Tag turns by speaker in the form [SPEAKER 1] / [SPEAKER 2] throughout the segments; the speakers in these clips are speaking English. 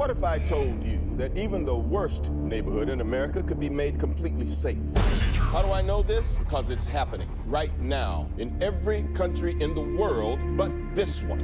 [SPEAKER 1] What if I told you that even the worst neighborhood in America could be made completely safe? How do I know this? Because it's happening right now in every country in the world but this one.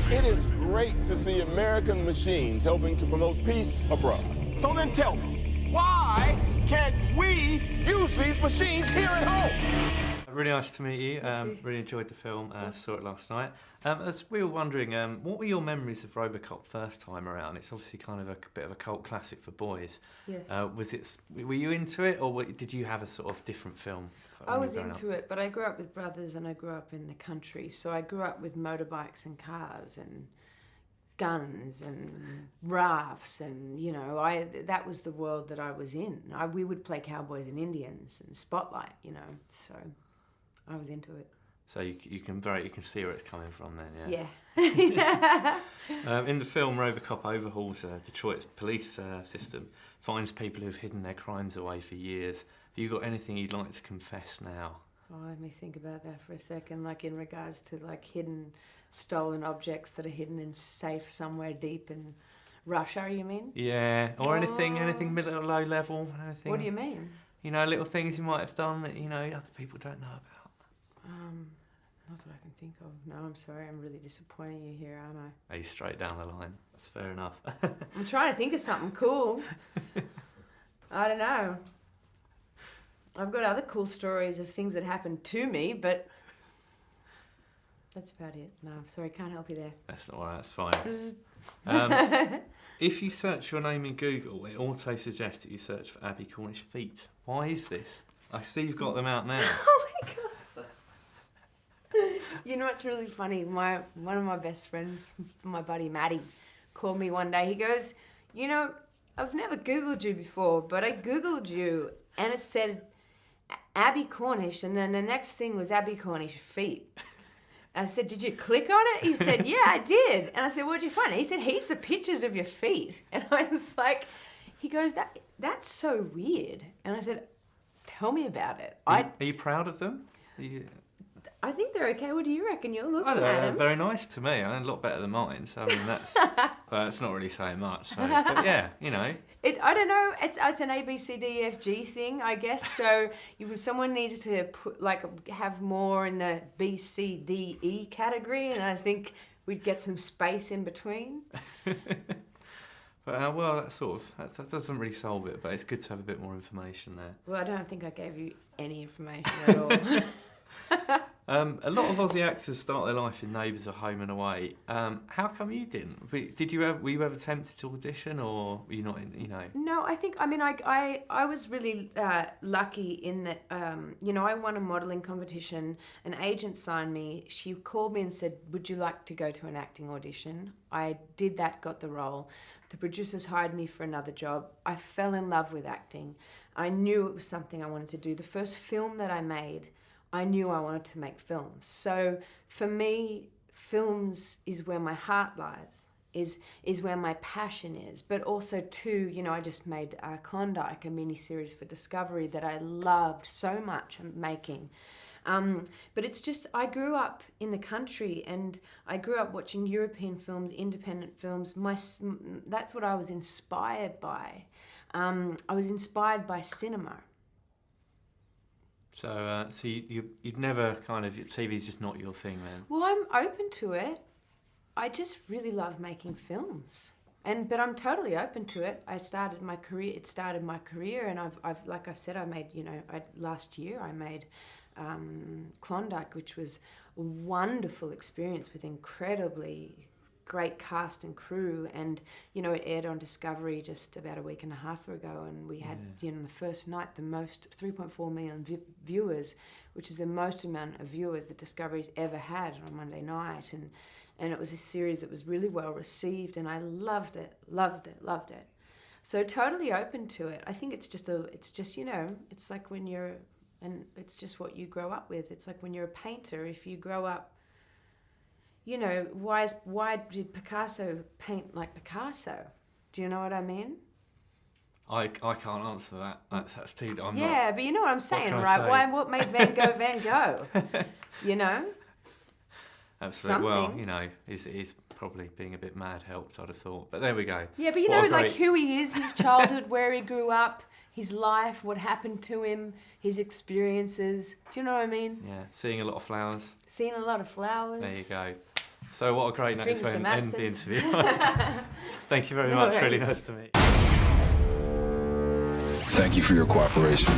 [SPEAKER 1] It is great to see American machines helping to promote peace abroad. So then tell me, why can't we use these machines here at home?
[SPEAKER 2] Really nice to meet you. Really enjoyed the film. Saw it last night. As we were wondering, what were your memories of Robocop first time around? It's obviously kind of a bit of a cult classic for boys.
[SPEAKER 3] Yes.
[SPEAKER 2] Were you into it, or did you have a sort of different film?
[SPEAKER 3] I was into it, but I grew up with brothers and I grew up in the country, so I grew up with motorbikes and cars and guns and rafts, and you know, that was the world that I was in. We would play cowboys and Indians and Spotlight, you know, so I was into it.
[SPEAKER 2] So you can see where it's coming from then,
[SPEAKER 3] yeah.
[SPEAKER 2] In the film, Robocop overhauls Detroit's police system, finds people who've hidden their crimes away for years. Have you got anything you'd like to confess now?
[SPEAKER 3] Oh, let me think about that for a second. Like in regards to like hidden, stolen objects that are hidden in safe somewhere deep in Russia, you mean?
[SPEAKER 2] Yeah, or anything middle or low level. Anything.
[SPEAKER 3] What do you mean?
[SPEAKER 2] You know, little things you might have done that you know other people don't know about.
[SPEAKER 3] Not that I can think of. No, I'm sorry. I'm really disappointing you here, aren't I?
[SPEAKER 2] He's straight down the line. That's fair enough.
[SPEAKER 3] I'm trying to think of something cool. I don't know. I've got other cool stories of things that happened to me, but that's about it. No, sorry, can't help you there.
[SPEAKER 2] That's not right. That's fine. If you search your name in Google, it auto suggests that you search for Abbie Cornish feet. Why is this? I see you've got them out now.
[SPEAKER 3] Oh my God. You know what's really funny? One of my best friends, my buddy Matty, called me one day. He goes, you know, I've never Googled you before, but I Googled you and it said Abbie Cornish, and then the next thing was Abbie Cornish feet. I said, did you click on it? He said, yeah, I did. And I said, what'd you find? He said, heaps of pictures of your feet. And I was like, he goes, that's so weird. And I said, tell me about it.
[SPEAKER 2] Are you proud of them?
[SPEAKER 3] I think they're okay. What do you reckon? You're looking at
[SPEAKER 2] they're
[SPEAKER 3] them.
[SPEAKER 2] very nice to me. A lot better than mine. So I mean, well, it's not really saying much. So, but yeah, you know.
[SPEAKER 3] I don't know. It's an ABCDEFG thing, I guess. So someone needs to have more in the BCDE category, and I think we'd get some space in between.
[SPEAKER 2] But well, that doesn't really solve it. But it's good to have a bit more information there.
[SPEAKER 3] Well, I don't think I gave you any information at all.
[SPEAKER 2] A lot of Aussie actors start their life in Neighbours or Home and Away. How come you didn't? Were you ever tempted to audition, or were you not? No,
[SPEAKER 3] I was really lucky in that. I won a modelling competition. An agent signed me. She called me and said, "Would you like to go to an acting audition?" I did that, got the role. The producers hired me for another job. I fell in love with acting. I knew it was something I wanted to do. The first film that I made, I knew I wanted to make films. So for me, films is where my heart lies, is where my passion is. But also too, I just made Klondike, a mini-series for Discovery that I loved so much making. But it's just, I grew up in the country and I grew up watching European films, independent films. That's what I was inspired by. I was inspired by cinema.
[SPEAKER 2] So, you'd never TV's just not your thing then?
[SPEAKER 3] Well, I'm open to it. I just really love making films. But I'm totally open to it. It started my career, and I've like I said, I made, last year I made Klondike, which was a wonderful experience with incredibly great cast and crew, and it aired on Discovery just about a week and a half ago, and we had the first night the most 3.4 million viewers, which is the most amount of viewers that Discovery's ever had on Monday night, and it was a series that was really well received, and I loved it. So totally open to it. I think it's just it's like when you're, and it's just what you grow up with. It's like when you're a painter, if you grow up, why did Picasso paint like Picasso? Do you know what I mean?
[SPEAKER 2] I can't answer that. That's too.
[SPEAKER 3] But you know what I'm saying, right? What made Van Gogh Van Gogh?
[SPEAKER 2] Absolutely.
[SPEAKER 3] Something.
[SPEAKER 2] Well, his probably being a bit mad helped, I'd have thought. But there we go.
[SPEAKER 3] Yeah, but you
[SPEAKER 2] What
[SPEAKER 3] know,
[SPEAKER 2] a
[SPEAKER 3] like
[SPEAKER 2] great-
[SPEAKER 3] who he is, his childhood, where he grew up, his life, what happened to him, his experiences. Do you know what I mean?
[SPEAKER 2] Yeah, seeing a lot of flowers.
[SPEAKER 3] Seen a lot of flowers.
[SPEAKER 2] There you go. So what a great note
[SPEAKER 3] Drinking
[SPEAKER 2] to
[SPEAKER 3] some
[SPEAKER 2] end the
[SPEAKER 3] absinthe.
[SPEAKER 2] interview. Thank you very
[SPEAKER 3] No
[SPEAKER 2] much. Really
[SPEAKER 3] worries.
[SPEAKER 2] nice to meet you.
[SPEAKER 4] Thank you for your cooperation.